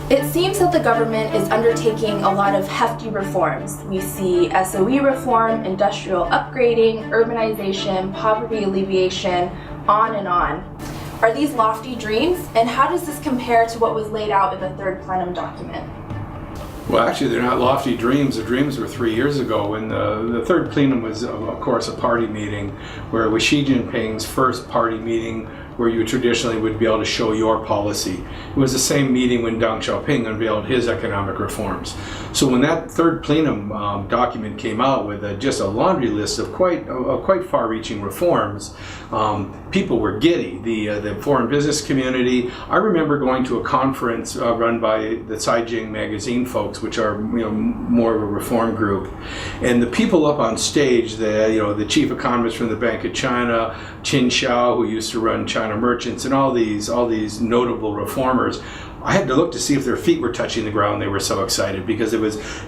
It seems that the government is undertaking a lot of hefty reforms. We see SOE reform, industrial upgrading, urbanization, poverty alleviation, on and on. Are these lofty dreams, and how does this compare to what was laid out in the third plenum document? Well, actually, they're not lofty dreams. The dreams were 3 years ago when the third plenum was, of course, a party meeting, where it was Xi Jinping's first party meeting where you traditionally would be able to show your policy. It was the same meeting when Deng Xiaoping unveiled his economic reforms. So when that third plenum document came out with just a laundry list of quite far-reaching reforms, people were giddy. The foreign business community. I remember going to a conference run by the Caijing magazine folks, which are more of a reform group, and the people up on stage, the chief economist from the Bank of China, Qin Xiao, who used to run China Merchants, and all these notable reformers. I had to look to see if their feet were touching the ground. They were so excited because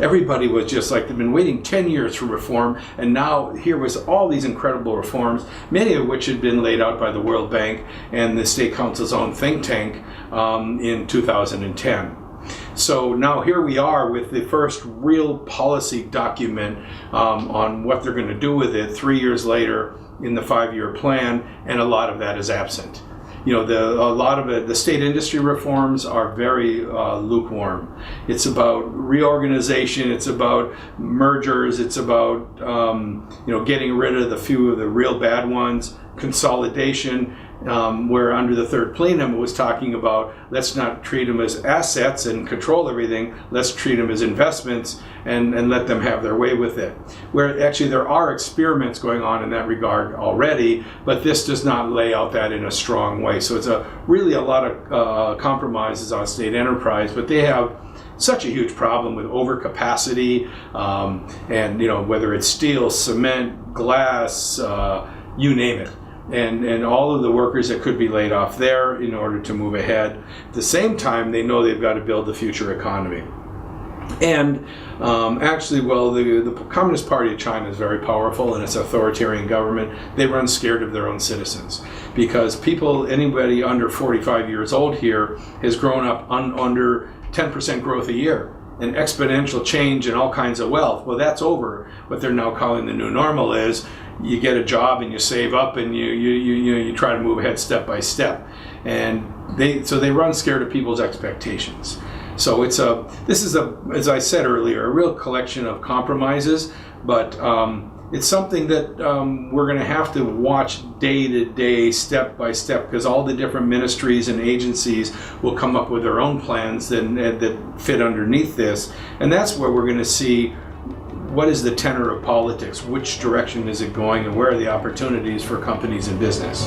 everybody was just like, they've been waiting 10 years for reform, and now here was all these incredible reforms, many of which had been laid out by the World Bank and the State Council's own think tank in 2010. So now here we are with the first real policy document on what they're going to do with it 3 years later in the 5-year plan, and a lot of that is absent. A lot of it, the state industry reforms are very lukewarm. It's about reorganization, it's about mergers, it's about getting rid of the few of the real bad ones, consolidation, where under the third plenum it was talking about, let's not treat them as assets and control everything, let's treat them as investments and let them have their way with it. Where actually there are experiments going on in that regard already, but this does not lay out that in a strong way. So it's really a lot of compromises on state enterprise, but they have such a huge problem with overcapacity, and whether it's steel, cement, glass, you name it. And all of the workers that could be laid off there in order to move ahead. At the same time, they know they've got to build the future economy. And the Communist Party of China is very powerful, and it's an authoritarian government. They run scared of their own citizens because anybody under 45 years old here has grown up under 10% growth a year. And exponential change and all kinds of wealth. Well, that's over. What they're now calling the new normal is you get a job and you save up and you try to move ahead step by step. And they run scared of people's expectations. So this is as I said earlier, a real collection of compromises, but it's something that we're going to have to watch day to day, step by step, because all the different ministries and agencies will come up with their own plans that fit underneath this. And that's where we're going to see what is the tenor of politics, which direction is it going, and where are the opportunities for companies and business.